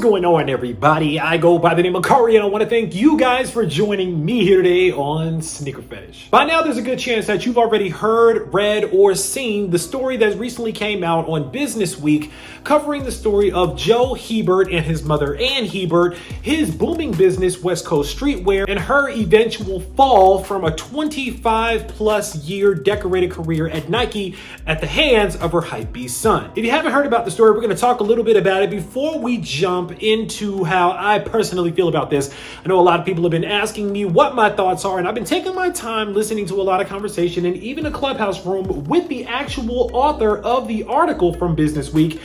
going on, everybody? I go by the name of Kari, and I want to thank you guys for joining me here today on SneakerPhetish. By now, there's a good chance that you've already heard, read, or seen the story that recently came out on Businessweek covering the story of Joe Hebert and his mother Ann Hebert, his booming business West Coast Streetwear, and her eventual fall from a 25-plus year decorated career at Nike at the hands of her hypebeast son. If you haven't heard about the story, we're going to talk a little bit about it before we jump into how I personally feel about this. I know a lot of people have been asking me what my thoughts are, and I've been taking my time listening to a lot of conversation and even a Clubhouse room with the actual author of the article from Businessweek.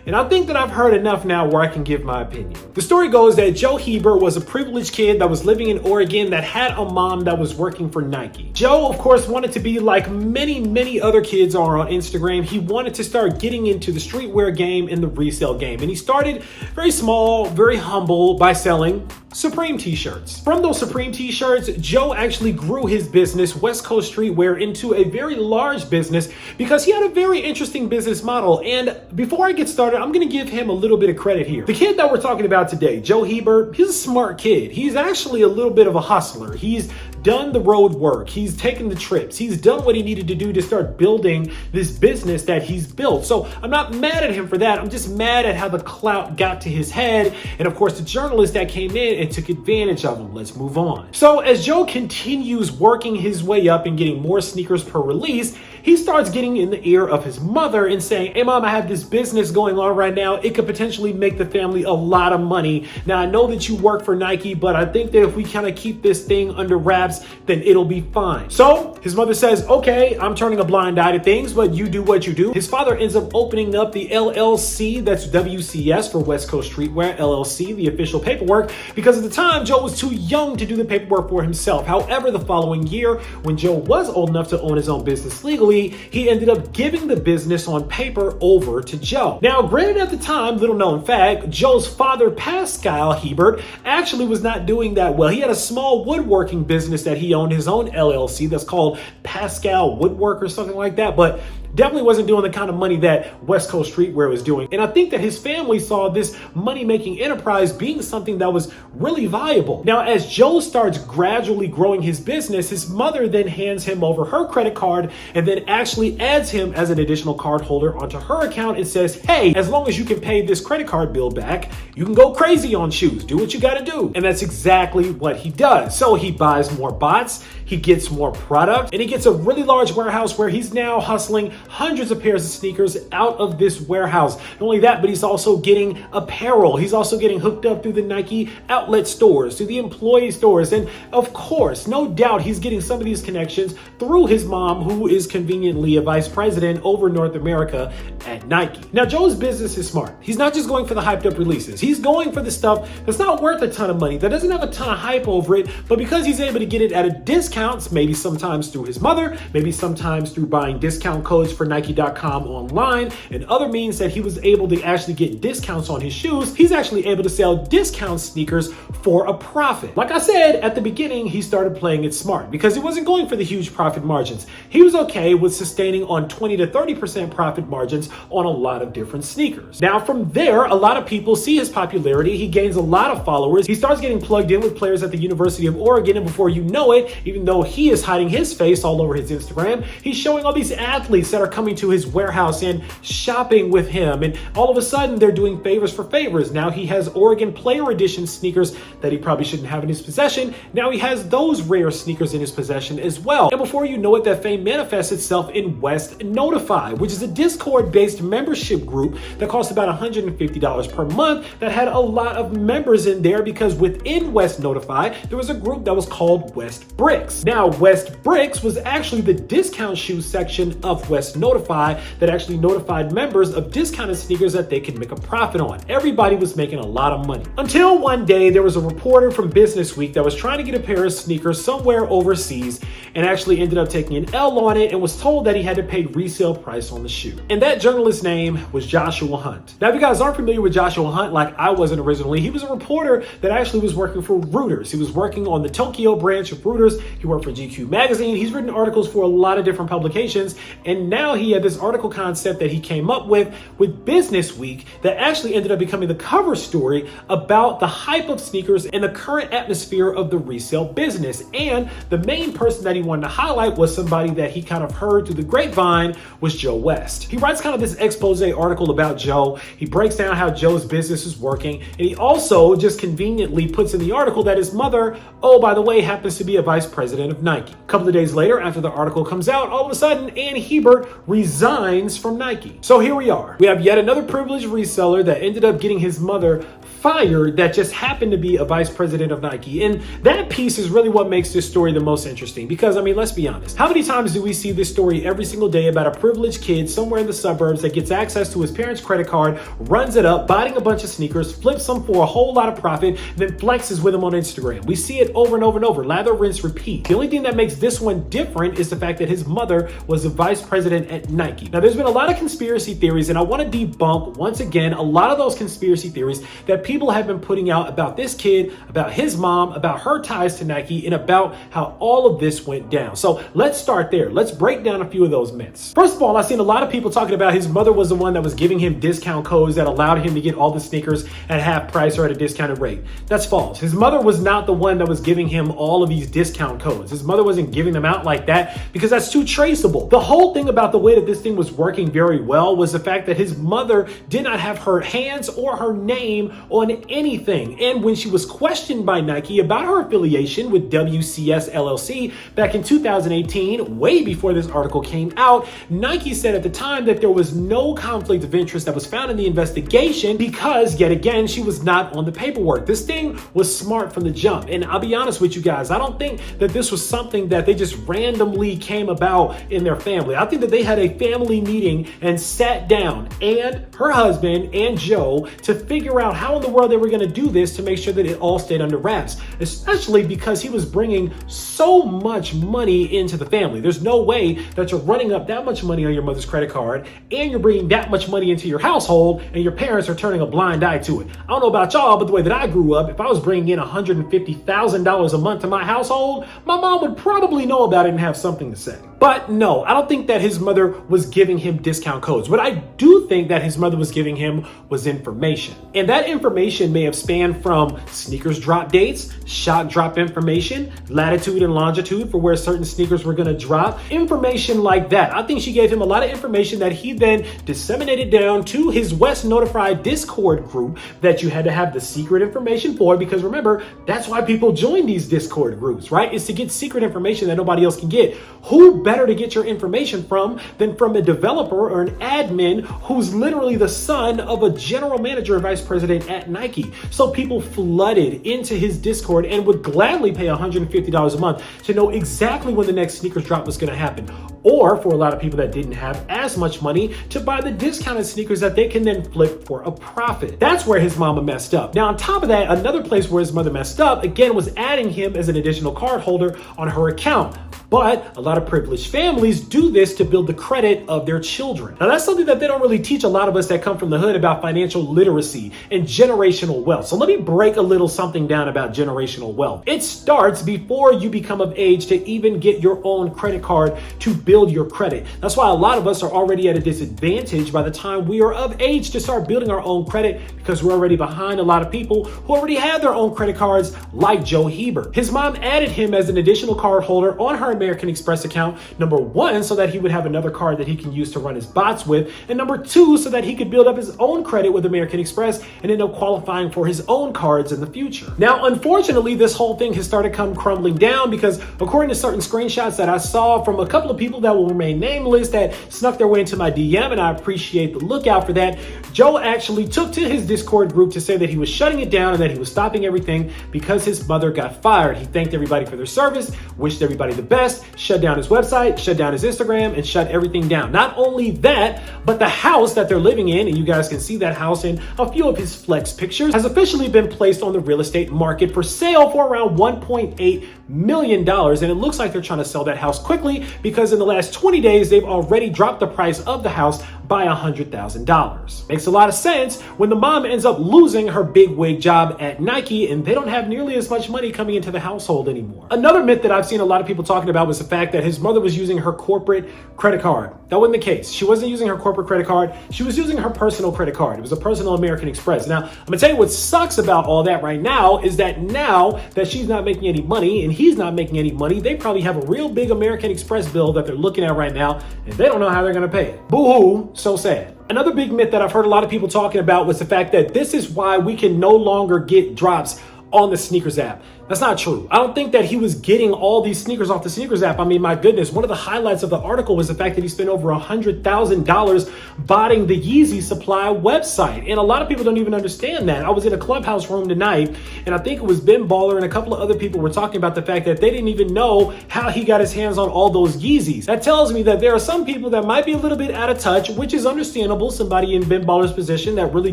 And I think that I've heard enough now where I can give my opinion. The story goes that Joe Hebert was a privileged kid that was living in Oregon that had a mom that was working for Nike. Joe, of course, wanted to be like many other kids are on Instagram. He wanted to start getting into the streetwear game and the resale game. And he started very small, very humble by selling Supreme t-shirts. From those Supreme t-shirts, Joe actually grew his business, West Coast Streetwear, into a very large business because he had a very interesting business model. And before I get started, I'm going to give him a little bit of credit here. The kid that we're talking about today, Joe Hebert, he's a smart kid. He's actually a little bit of a hustler. He's done the road work. He's taken the trips. He's done what he needed to do to start building this business that he's built. So I'm not mad at him for that. I'm just mad at how the clout got to his head. And of course, the journalist that came in and took advantage of him. Let's move on. So as Joe continues working his way up and getting more sneakers per release, he starts getting in the ear of his mother and saying, "Hey mom, I have this business going on right now. It could potentially make the family a lot of money. Now I know that you work for Nike, but I think that if we kind of keep this thing under wraps, then it'll be fine." So his mother says, "Okay, I'm turning a blind eye to things, but you do what you do." His father ends up opening up the LLC, that's WCS for West Coast Streetwear LLC, the official paperwork, because at the time Joe was too young to do the paperwork for himself. However, the following year, when Joe was old enough to own his own business legally, he ended up giving the business on paper over to Joe. Now, granted at the time, little known fact, Joe's father, Pascal Hebert, actually was not doing that well. He had a small woodworking business that he owned, his own LLC that's called Pascal Woodwork or something like that, but definitely wasn't doing the kind of money that West Coast Streetwear was doing. And I think that his family saw this money-making enterprise being something that was really viable. Now, as Joe starts gradually growing his business, his mother then hands him over her credit card and then actually adds him as an additional card holder onto her account and says, "Hey, as long as you can pay this credit card bill back, you can go crazy on shoes. Do what you gotta do." And that's exactly what he does. So he buys more bots, he gets more product, and he gets a really large warehouse where he's now hustling hundreds of pairs of sneakers out of this warehouse. Not only that, but he's also getting apparel. He's also getting hooked up through the Nike outlet stores, through the employee stores. And of course, no doubt he's getting some of these connections through his mom, who is conveniently a vice president over North America at Nike. Now, Joe's business is smart. He's not just going for the hyped up releases. He's going for the stuff that's not worth a ton of money, that doesn't have a ton of hype over it, but because he's able to get it at a discount, maybe sometimes through his mother, maybe sometimes through buying discount codes for Nike.com online and other means that he was able to actually get discounts on his shoes, he's actually able to sell discount sneakers for a profit. Like I said, at the beginning, he started playing it smart because he wasn't going for the huge profit margins. He was okay with sustaining on 20 to 30% profit margins on a lot of different sneakers. Now, from there, a lot of people see his popularity. He gains a lot of followers. He starts getting plugged in with players at the University of Oregon, and before you know it, even though he is hiding his face all over his Instagram, he's showing all these athletes that are coming to his warehouse and shopping with him, and all of a sudden they're doing favors for favors. Now he has Oregon Player Edition sneakers that he probably shouldn't have in his possession. Now he has those rare sneakers in his possession as well. And before you know it, that fame manifests itself in West Notify, which is a Discord-based membership group that costs about $150 per month that had a lot of members in there because within West Notify, there was a group that was called West Bricks. Now, West Bricks was actually the discount shoe section of West Notify that actually notified members of discounted sneakers that they could make a profit on. Everybody was making a lot of money. Until one day, there was a reporter from Businessweek that was trying to get a pair of sneakers somewhere overseas and actually ended up taking an L on it and was told that he had to pay resale price on the shoe. And that journalist's name was Joshua Hunt. Now, if you guys aren't familiar with Joshua Hunt, like I wasn't originally, he was a reporter that actually was working for Reuters. He was working on the Tokyo branch of Reuters. He worked for GQ magazine. He's written articles for a lot of different publications. And now he had this article concept that he came up with Businessweek that actually ended up becoming the cover story about the hype of sneakers and the current atmosphere of the resale business. And the main person that he wanted to highlight was somebody that he kind of heard through the grapevine was Joe West. He writes kind of this expose article about Joe. He breaks down how Joe's business is working, and he also just conveniently puts in the article that his mother, oh, by the way, happens to be a vice president of Nike. A couple of days later, after the article comes out, all of a sudden, Hebert resigns from Nike. So here we are. We have yet another privileged reseller that ended up getting his mother fired that just happened to be a vice president of Nike. And that piece is really what makes this story the most interesting because, I mean, let's be honest. How many times do we see this story every single day about a privileged kid somewhere in the suburbs that gets access to his parents' credit card, runs it up, buying a bunch of sneakers, flips them for a whole lot of profit, then flexes with them on Instagram? We see it over and over and over. Lather, rinse, repeat. The only thing that makes this one different is the fact that his mother was a vice president at Nike. Now, there's been a lot of conspiracy theories, and I want to debunk, once again, a lot of those conspiracy theories that people have been putting out about this kid, about his mom, about her ties to Nike, and about how all of this went down. So let's start there. Let's break down a few of those myths. First of all, I've seen a lot of people talking about his mother was the one that was giving him discount codes that allowed him to get all the sneakers at half price or at a discounted rate. That's false. His mother was not the one that was giving him all of these discount codes. His mother wasn't giving them out like that because that's too traceable. The whole thing about the way that this thing was working very well was the fact that his mother did not have her hands or her name on anything. And when she was questioned by Nike about her affiliation with WCS LLC back in 2018, way before this article came out, Nike said at the time that there was no conflict of interest that was found in the investigation because, yet again, she was not on the paperwork. This thing was smart from the jump. And I'll be honest with you guys, I don't think that this was something that they just randomly came about in their family. I think that they had a family meeting and sat down, and her husband and Joe, to figure out how in the world they were going to do this to make sure that it all stayed under wraps, especially because he was bringing so much money into the family. There's no way that you're running up that much money on your mother's credit card and you're bringing that much money into your household and your parents are turning a blind eye to it. I don't know about y'all, but the way that I grew up, if I was bringing in $150,000 a month to my household, my mom would probably know about it and have something to say. But no, I don't think that his mother was giving him discount codes. What I do think that his mother was giving him was information. And that information may have spanned from sneakers drop dates, shock drop information, latitude and longitude for where certain sneakers were going to drop, information like that. I think she gave him a lot of information that he then disseminated down to his West Notified Discord group that you had to have the secret information for, because remember, that's why people join these Discord groups, right? It's to get secret information that nobody else can get. Who better to get your information from than from a developer or an admin who's literally the son of a general manager or vice president at Nike? So people flooded into his Discord and would gladly pay $150 a month to know exactly when the next sneakers drop was going to happen. Or for a lot of people that didn't have as much money, to buy the discounted sneakers that they can then flip for a profit. That's where his mama messed up. Now, on top of that, another place where his mother messed up, again, was adding him as an additional card holder on her account. But a lot of privileged families do this to build the credit of their children. Now, that's something that they don't really teach a lot of us that come from the hood about financial literacy and generational wealth. So let me break a little something down about generational wealth. It starts before you become of age to even get your own credit card to build your credit. That's why a lot of us are already at a disadvantage by the time we are of age to start building our own credit, because we're already behind a lot of people who already have their own credit cards, like Joe Hebert. His mom added him as an additional card holder on her American Express account, number one, so that he would have another card that he can use to run his bots with, and number two, so that he could build up his own credit with American Express and end up qualifying for his own cards in the future. Now, unfortunately, this whole thing has started come crumbling down because according to certain screenshots that I saw from a couple of people that will remain nameless that snuck their way into my DM, and I appreciate the lookout for that, Joe actually took to his Discord group to say that he was shutting it down and that he was stopping everything because his mother got fired. He thanked everybody for their service, wished everybody the best, shut down his website, shut down his Instagram, and shut everything down. Not only that, but the house that they're living in, and you guys can see that house in a few of his flex pictures, has officially been placed on the real estate market for sale for around $1.8 million. And it looks like they're trying to sell that house quickly because in the last 20 days, they've already dropped the price of the house by $100,000. Makes a lot of sense when the mom ends up losing her big wig job at Nike and they don't have nearly as much money coming into the household anymore. Another myth that I've seen a lot of people talking about was the fact that his mother was using her corporate credit card. That wasn't the case. She wasn't using her corporate credit card. She was using her personal credit card. It was a personal American Express. Now, I'm gonna tell you what sucks about all that right now is that now that she's not making any money and he's not making any money, they probably have a real big American Express bill that they're looking at right now and they don't know how they're gonna pay it. Boo-hoo, so sad. Another big myth that I've heard a lot of people talking about was the fact that this is why we can no longer get drops on the sneakers app. That's not true. I don't think that he was getting all these sneakers off the sneakers app. I mean, my goodness, one of the highlights of the article was the fact that he spent over $100,000 buying the Yeezy Supply website. And a lot of people don't even understand that. I was in a clubhouse room tonight, and I think it was Ben Baller and a couple of other people were talking about the fact that they didn't even know how he got his hands on all those Yeezys. That tells me that there are some people that might be a little bit out of touch, which is understandable. Somebody in Ben Baller's position that really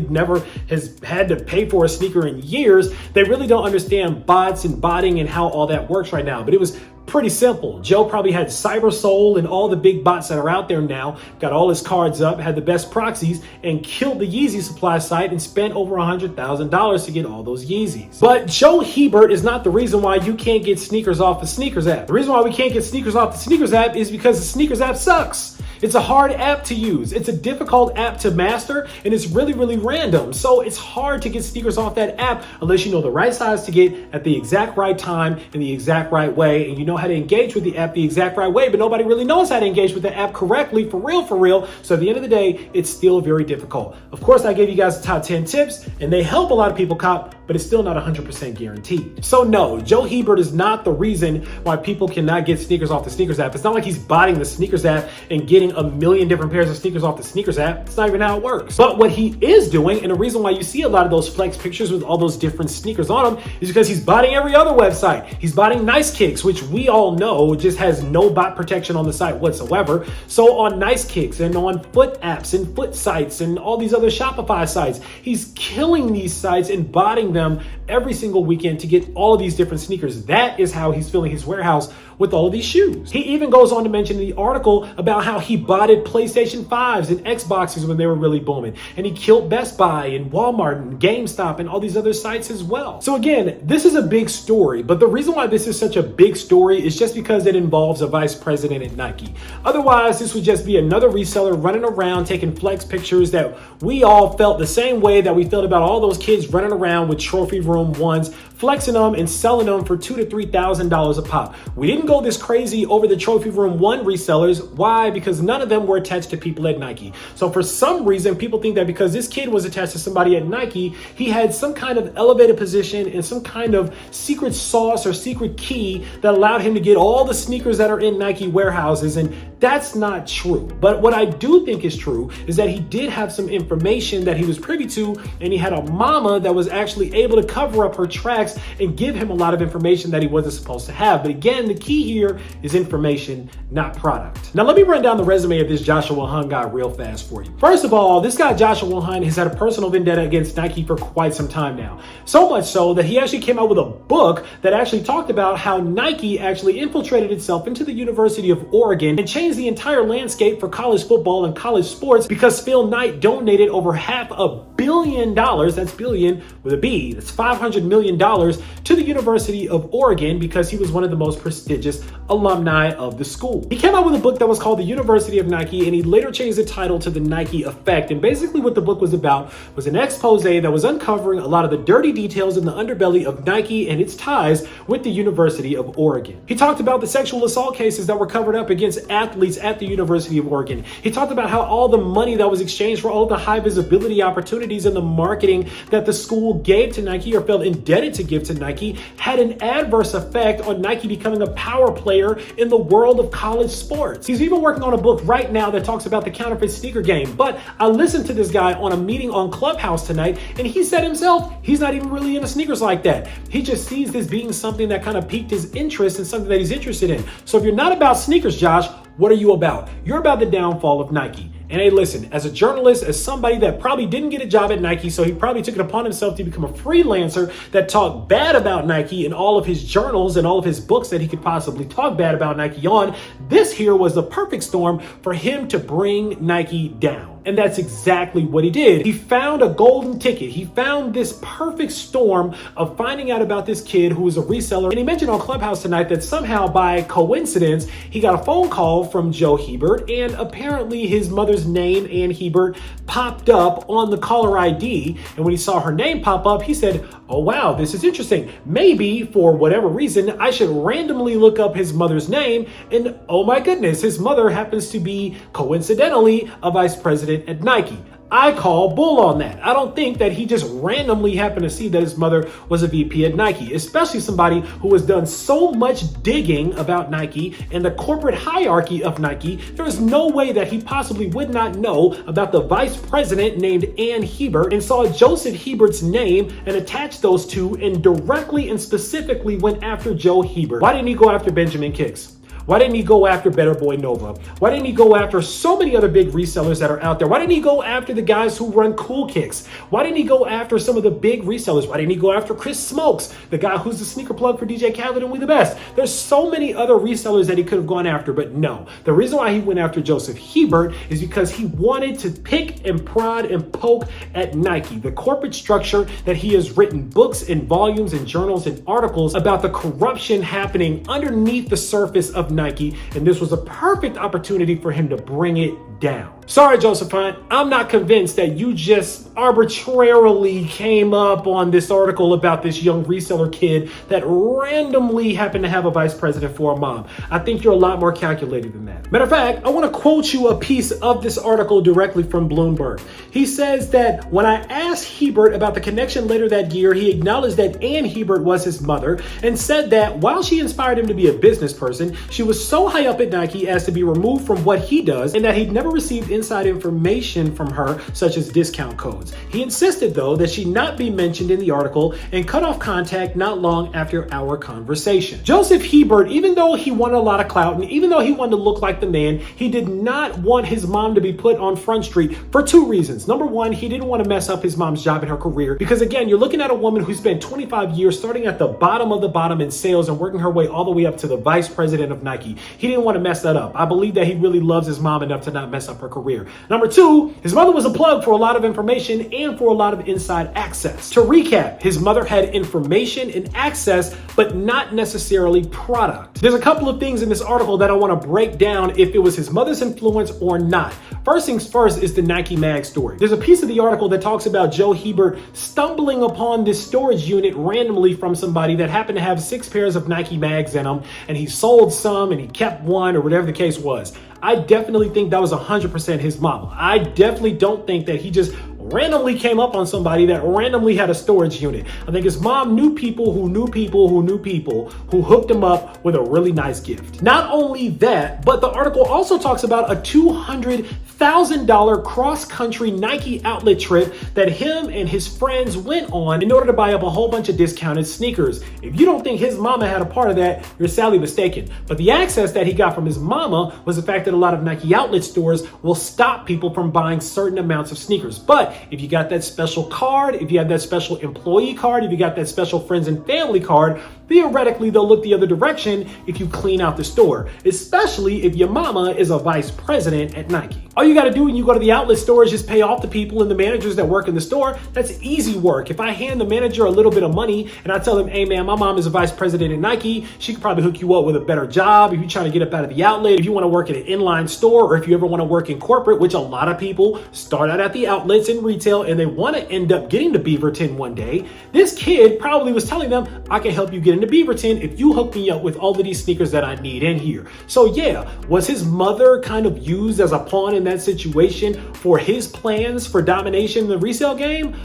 never has had to pay for a sneaker in years, they really don't understand bots and botting and how all that works right now. But it was pretty simple. Joe probably had CyberSoul and all the big bots that are out there now, got all his cards up, had the best proxies, and killed the Yeezy Supply site and spent over $100,000 to get all those Yeezys. But Joe Hebert is not the reason why you can't get sneakers off the sneakers app. The reason why we can't get sneakers off the sneakers app is because the sneakers app sucks. It's a hard app to use. It's a difficult app to master, and it's really, really random. So it's hard to get sneakers off that app unless you know the right size to get at the exact right time in the exact right way, and you know how to engage with the app the exact right way, but nobody really knows how to engage with the app correctly, for real. So at the end of the day, it's still very difficult. Of course, I gave you guys the top 10 tips, and they help a lot of people cop, but it's still not 100% guaranteed. So no, Joe Hebert is not the reason why people cannot get sneakers off the sneakers app. It's not like he's botting the sneakers app and getting a million different pairs of sneakers off the sneakers app. It's not even how it works. But what he is doing, and the reason why you see a lot of those flex pictures with all those different sneakers on them, is because he's botting every other website. He's botting Nice Kicks, which we all know just has no bot protection on the site whatsoever. So on Nice Kicks and on foot apps and foot sites and all these other Shopify sites, he's killing these sites and botting them every single weekend to get all of these different sneakers. That is how he's filling his warehouse with all of these shoes. He even goes on to mention in the article about how he botted PlayStation 5s and Xboxes when they were really booming. And he killed Best Buy and Walmart and GameStop and all these other sites as well. So again, this is a big story, but the reason why this is such a big story is just because it involves a vice president at Nike. Otherwise, this would just be another reseller running around taking flex pictures that we all felt the same way that we felt about all those kids running around with trophy room ones, flexing them and selling them for $2,000 to $3,000 a pop. We didn't go this crazy over the trophy room one resellers. Why? Because none of them were attached to people at Nike. So for some reason, people think that because this kid was attached to somebody at Nike, he had some kind of elevated position and some kind of secret sauce or secret key that allowed him to get all the sneakers that are in Nike warehouses. And that's not true. But what I do think is true is that he did have some information that he was privy to, and he had a mama that was actually able to cover up her tracks and give him a lot of information that he wasn't supposed to have. But again, the key here is information, not product. Now let me run down the resume of this Joshua Hun guy real fast for you. First of all, this guy Joshua Hun has had a personal vendetta against Nike for quite some time now. So much so that he actually came out with a book that actually talked about how Nike actually infiltrated itself into the University of Oregon and changed the entire landscape for college football and college sports because Phil Knight donated over $500 million, that's billion with a B, that's $500 million to the University of Oregon because he was one of the most prestigious alumni of the school. He came out with a book that was called The University of Nike, and he later changed the title to The Nike Effect. And basically what the book was about was an expose that was uncovering a lot of the dirty details in the underbelly of Nike and its ties with the University of Oregon. He talked about the sexual assault cases that were covered up against athletes at the University of Oregon. He talked about how all the money that was exchanged for all the high visibility opportunities and the marketing that the school gave to Nike or felt indebted to give to Nike had an adverse effect on Nike becoming a power player in the world of college sports. He's even working on a book right now that talks about the counterfeit sneaker game. But I listened to this guy on a meeting on Clubhouse tonight, and he said himself, he's not even really into sneakers like that. He just sees this being something that kind of piqued his interest and something that he's interested in. So if you're not about sneakers, Josh, what are you about? You're about the downfall of Nike. And hey, listen, as a journalist, as somebody that probably didn't get a job at Nike, so he probably took it upon himself to become a freelancer that talked bad about Nike in all of his journals and all of his books that he could possibly talk bad about Nike on, this here was the perfect storm for him to bring Nike down. And that's exactly what he did. He found a golden ticket. He found this perfect storm of finding out about this kid who was a reseller. And he mentioned on Clubhouse tonight that somehow by coincidence, he got a phone call from Joe Hebert, and apparently his mother's name, Ann Hebert, popped up on the caller ID. And when he saw her name pop up, he said, oh wow, this is interesting. Maybe for whatever reason, I should randomly look up his mother's name. And oh my goodness, his mother happens to be coincidentally a vice president at Nike. I call bull on that. I don't think that he just randomly happened to see that his mother was a VP at Nike, especially somebody who has done so much digging about Nike and the corporate hierarchy of Nike. There is no way that he possibly would not know about the vice president named Ann Hebert and saw Joseph Hebert's name and attached those two and directly and specifically went after Joe Hebert. Why didn't he go after Benjamin Kicks? Why didn't he go after Better Boy Nova? Why didn't he go after so many other big resellers that are out there? Why didn't he go after the guys who run Cool Kicks? Why didn't he go after some of the big resellers? Why didn't he go after Chris Smokes, the guy who's the sneaker plug for DJ Khaled and We The Best? There's so many other resellers that he could have gone after, but no. The reason why he went after Joseph Hebert is because he wanted to pick and prod and poke at Nike, the corporate structure that he has written books and volumes and journals and articles about the corruption happening underneath the surface of Nike, and this was a perfect opportunity for him to bring it down. Sorry, Joseph Hunt, I'm not convinced that you just arbitrarily came up on this article about this young reseller kid that randomly happened to have a vice president for a mom. I think you're a lot more calculated than that. Matter of fact, I want to quote you a piece of this article directly from Bloomberg. He says that when I asked Hebert about the connection later that year, he acknowledged that Ann Hebert was his mother and said that while she inspired him to be a business person, she was so high up at Nike as to be removed from what he does and that he'd never received inside information from her, such as discount codes. He insisted, though, that she not be mentioned in the article and cut off contact not long after our conversation. Joseph Hebert, even though he wanted a lot of clout and even though he wanted to look like the man, he did not want his mom to be put on Front Street for two reasons. Number one, he didn't want to mess up his mom's job in her career because, again, you're looking at a woman who spent 25 years starting at the bottom of the bottom in sales and working her way all the way up to the vice president of Nike. He didn't want to mess that up. I believe that he really loves his mom enough to not mess up her career. Number two, his mother was a plug for a lot of information and for a lot of inside access. To recap, his mother had information and access, but not necessarily product. There's a couple of things in this article that I want to break down if it was his mother's influence or not. First things first is the Nike mag story. There's a piece of the article that talks about Joe Hebert stumbling upon this storage unit randomly from somebody that happened to have 6 pairs of Nike mags in them, and he sold some and he kept one or whatever the case was. I definitely think that was 100% his mama. I definitely don't think that he just randomly came up on somebody that randomly had a storage unit. I think his mom knew people who knew people who knew people who hooked him up with a really nice gift. Not only that, but the article also talks about a $200,000 cross-country Nike outlet trip that him and his friends went on in order to buy up a whole bunch of discounted sneakers. If you don't think his mama had a part of that, you're sadly mistaken. But the access that he got from his mama was the fact that a lot of Nike outlet stores will stop people from buying certain amounts of sneakers. But if you got that special card, if you have that special employee card, if you got that special friends and family card, theoretically they'll look the other direction if you clean out the store, especially if your mama is a vice president at Nike. All you got to do when you go to the outlet store is just pay off the people and the managers that work in the store. That's easy work. If I hand the manager a little bit of money and I tell them, hey man, my mom is a vice president at Nike, she could probably hook you up with a better job if you're trying to get up out of the outlet, if you want to work at an inline store, or if you ever want to work in corporate, which a lot of people start out at the outlets in retail and they want to end up getting to Beaverton one day. This kid probably was telling them, I can help you get into Beaverton if you hook me up with all of these sneakers that I need in here. So yeah, was his mother kind of used as a pawn in that situation for his plans for domination in the resale game?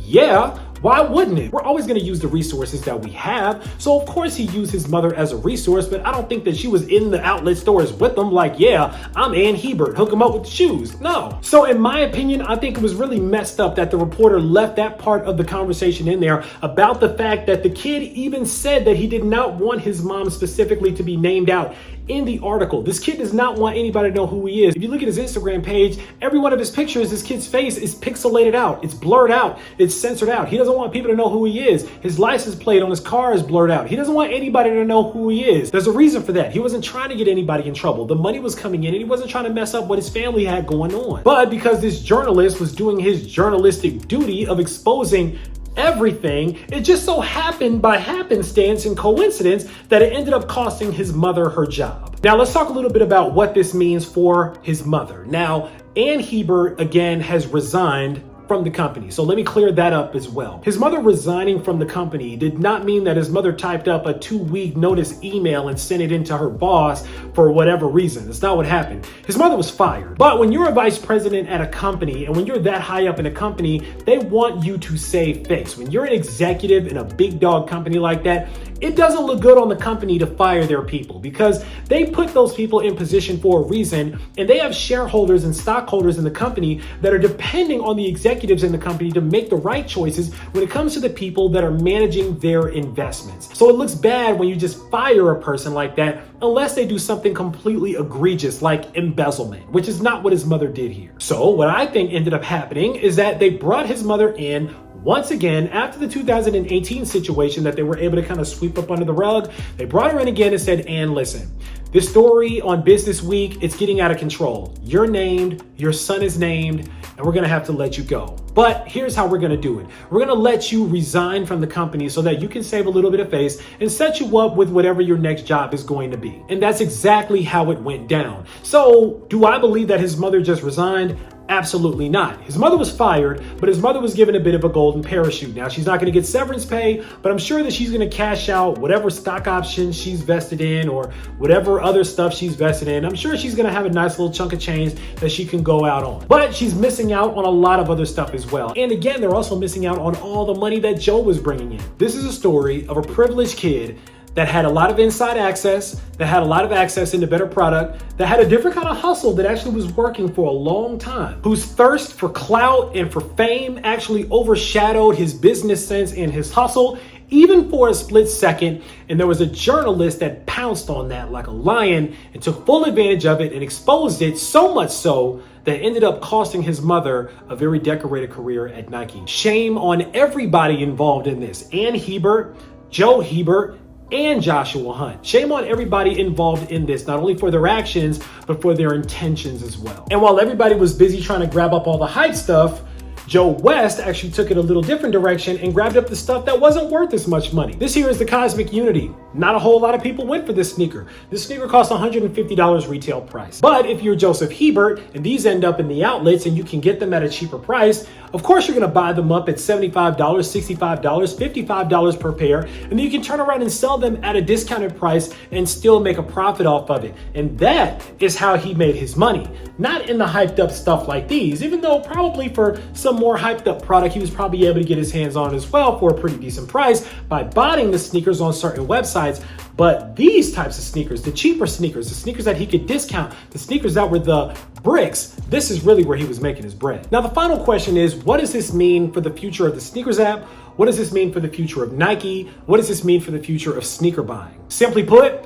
Yeah. Why wouldn't it? We're always going to use the resources that we have. So of course he used his mother as a resource, but I don't think that she was in the outlet stores with him like, yeah, I'm Ann Hebert, hook him up with the shoes. No. So in my opinion, I think it was really messed up that the reporter left that part of the conversation in there about the fact that the kid even said that he did not want his mom specifically to be named out in the article. This kid does not want anybody to know who he is. If you look at his Instagram page, every one of his pictures, this kid's face is pixelated out. It's blurred out. It's censored out. He doesn't want people to know who he is. His license plate on his car is blurred out. He doesn't want anybody to know who he is. There's a reason for that. He wasn't trying to get anybody in trouble. The money was coming in and he wasn't trying to mess up what his family had going on. But because this journalist was doing his journalistic duty of exposing everything, it just so happened by happenstance and coincidence that it ended up costing his mother her job. Now let's talk a little bit about what this means for his mother. Now, Ann Hebert again has resigned from the company. So let me clear that up as well. His mother resigning from the company did not mean that his mother typed up a 2-week notice email and sent it into her boss for whatever reason. That's not what happened. His mother was fired. But when you're a vice president at a company and when you're that high up in a company, they want you to save face. When you're an executive in a big dog company like that, it doesn't look good on the company to fire their people because they put those people in position for a reason and they have shareholders and stockholders in the company that are depending on the executives in the company to make the right choices when it comes to the people that are managing their investments. So it looks bad when you just fire a person like that unless they do something completely egregious like embezzlement, which is not what his mother did here. So what I think ended up happening is that they brought his mother in once again, after the 2018 situation that they were able to kind of sweep up under the rug. They brought her in again and said, Ann, listen, this story on Businessweek, it's getting out of control. You're named, your son is named, and we're gonna have to let you go. But here's how we're gonna do it. We're gonna let you resign from the company so that you can save a little bit of face and set you up with whatever your next job is going to be. And that's exactly how it went down. So do I believe that his mother just resigned? Absolutely not. His mother was fired, but his mother was given a bit of a golden parachute. Now, she's not going to get severance pay, but I'm sure that she's going to cash out whatever stock options she's vested in or whatever other stuff she's vested in. I'm sure she's going to have a nice little chunk of change that she can go out on. But she's missing out on a lot of other stuff as well. And again, they're also missing out on all the money that Joe was bringing in. This is a story of a privileged kid that had a lot of inside access, that had a lot of access into better product, that had a different kind of hustle that actually was working for a long time, whose thirst for clout and for fame actually overshadowed his business sense and his hustle, even for a split second. And there was a journalist that pounced on that like a lion and took full advantage of it and exposed it so much so that ended up costing his mother a very decorated career at Nike. Shame on everybody involved in this. Ann Hebert, Joe Hebert, and Joshua Hunt. Shame on everybody involved in this, not only for their actions, but for their intentions as well. And while everybody was busy trying to grab up all the hype stuff, Joe West actually took it a little different direction and grabbed up the stuff that wasn't worth as much money. This here is the Cosmic Unity. Not a whole lot of people went for this sneaker. This sneaker costs $150 retail price. But if you're Joseph Hebert and these end up in the outlets and you can get them at a cheaper price, of course you're gonna buy them up at $75, $65, $55 per pair, and then you can turn around and sell them at a discounted price and still make a profit off of it. And that is how he made his money. Not in the hyped up stuff like these, even though probably for some more hyped up product, he was probably able to get his hands on as well for a pretty decent price by buying the sneakers on certain websites. But these types of sneakers, the cheaper sneakers, the sneakers that he could discount, the sneakers that were the bricks, this is really where he was making his bread. Now, the final question is, what does this mean for the future of the sneakers app? What does this mean for the future of Nike? What does this mean for the future of sneaker buying? Simply put,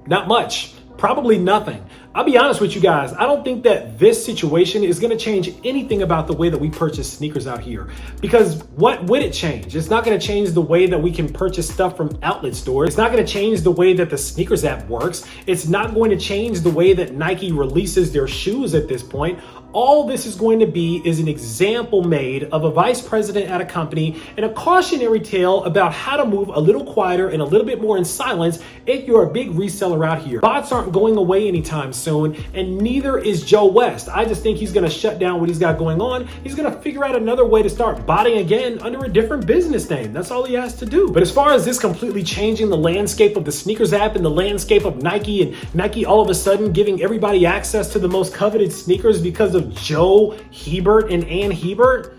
not much. Probably nothing. I'll be honest with you guys. I don't think that this situation is going to change anything about the way that we purchase sneakers out here. Because what would it change? It's not going to change the way that we can purchase stuff from outlet stores. It's not going to change the way that the sneakers app works. It's not going to change the way that Nike releases their shoes at this point. All this is going to be is an example made of a vice president at a company and a cautionary tale about how to move a little quieter and a little bit more in silence if you're a big reseller out here. Bots aren't going away anytime soon, and neither is Joe West. I just think he's going to shut down what he's got going on. He's going to figure out another way to start botting again under a different business name. That's all he has to do. But as far as this completely changing the landscape of the sneakers app and the landscape of Nike, and Nike all of a sudden giving everybody access to the most coveted sneakers because of Joe Hebert and Ann Hebert?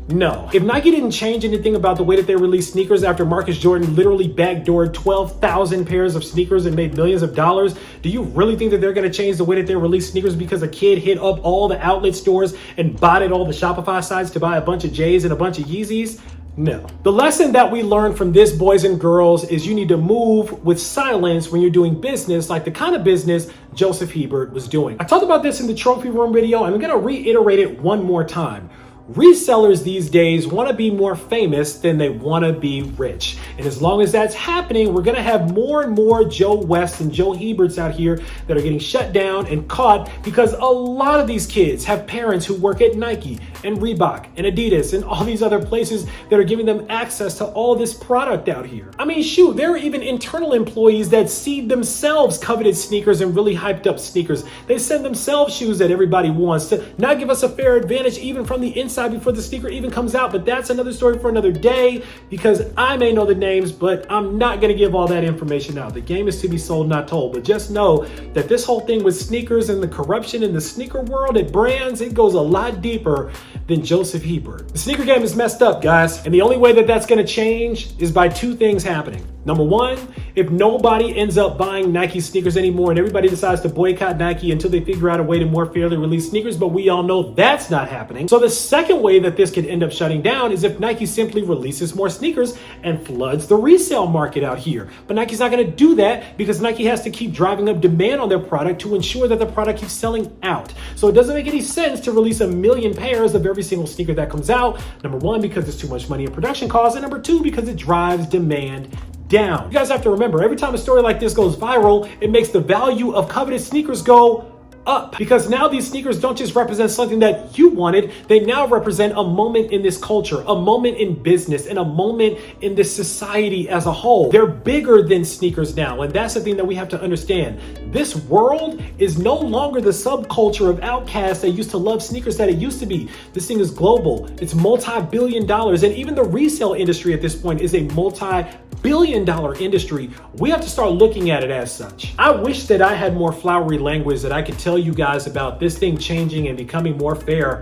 No. If Nike didn't change anything about the way that they release sneakers after Marcus Jordan literally backdoored 12,000 pairs of sneakers and made millions of dollars, do you really think that they're going to change the way that they release sneakers because a kid hit up all the outlet stores and bought at all the Shopify sites to buy a bunch of J's and a bunch of Yeezys? No. The lesson that we learned from this, boys and girls, is you need to move with silence when you're doing business, like the kind of business Joseph Hebert was doing. I talked about this in the trophy room video, and I'm going to reiterate it one more time. Resellers these days want to be more famous than they want to be rich. And as long as that's happening, we're going to have more and more Joe West and Joe Heberts out here that are getting shut down and caught because a lot of these kids have parents who work at Nike and Reebok and Adidas and all these other places that are giving them access to all this product out here. I mean, shoot, there are even internal employees that see themselves coveted sneakers and really hyped up sneakers. They send themselves shoes that everybody wants to not give us a fair advantage even from the inside before the sneaker even comes out. But that's another story for another day, because I may know the names, but I'm not going to give all that information out. The game is to be sold, not told. But just know that this whole thing with sneakers and the corruption in the sneaker world at brands, it goes a lot deeper than Joseph Hebert. The sneaker game is messed up, guys. And the only way that that's going to change is by two things happening. Number one, if nobody ends up buying Nike sneakers anymore and everybody decides to boycott Nike until they figure out a way to more fairly release sneakers, but we all know that's not happening. So the second way that this could end up shutting down is if Nike simply releases more sneakers and floods the resale market out here. But Nike's not going to do that because Nike has to keep driving up demand on their product to ensure that the product keeps selling out. So it doesn't make any sense to release 1 million pairs of every single sneaker that comes out. Number one, because it's too much money in production costs, and number two, because it drives demand down. You guys have to remember, every time a story like this goes viral, it makes the value of coveted sneakers go up, because now these sneakers don't just represent something that you wanted, they now represent a moment in this culture, a moment in business, and a moment in this society as a whole. They're bigger than sneakers now, and that's the thing that we have to understand. This world is no longer the subculture of outcasts that used to love sneakers that it used to be. This thing is global. It's multi-billion dollars, and even the resale industry at this point is a multi-billion-dollar industry. We have to start looking at it as such. I wish that I had more flowery language that I could tell you guys about this thing changing and becoming more fair,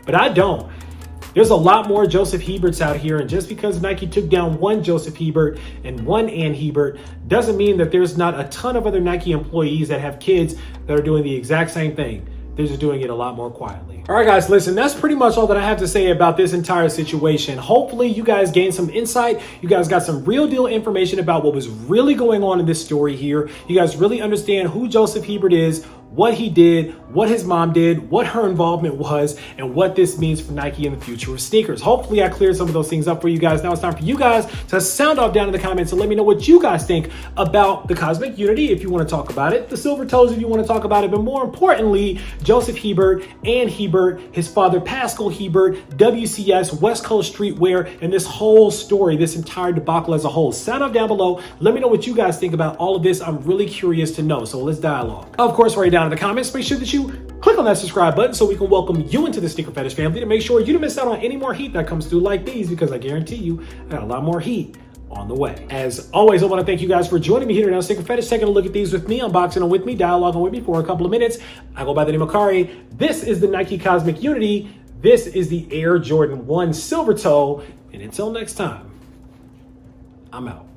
but I don't. There's a lot more Joseph Heberts out here, and just because Nike took down one Joseph Hebert and one Ann Hebert doesn't mean that there's not a ton of other Nike employees that have kids that are doing the exact same thing. They're just doing it a lot more quietly. All right, guys, listen, that's pretty much all that I have to say about this entire situation. Hopefully you guys gained some insight. You guys got some real deal information about what was really going on in this story here. You guys really understand who Joseph Hebert is, what he did, what his mom did, what her involvement was, and what this means for Nike in the future of sneakers. Hopefully I cleared some of those things up for you guys. Now it's time for you guys to sound off down in the comments and let me know what you guys think about the Cosmic Unity, if you want to talk about it, the Silver Toes, if you want to talk about it, but more importantly, Joseph Hebert, Ann Hebert, his father Pascal Hebert, WCS, West Coast Streetwear, and this whole story, this entire debacle as a whole. Sound off down below. Let me know what you guys think about all of this. I'm really curious to know, so let's dialogue. Of course, right down in the comments, make sure that you click on that subscribe button so we can welcome you into the Sneaker Fetish family, to make sure you don't miss out on any more heat that comes through like these, because I guarantee you I got a lot more heat on the way. As always, I want to thank you guys for joining me here today on Sneaker Fetish, taking a look at these with me, unboxing them with me, dialoguing with me for a couple of minutes. I go by the name of Kari. This is the Nike Cosmic Unity. This is the Air Jordan 1 Silver Toe. And until next time, I'm out.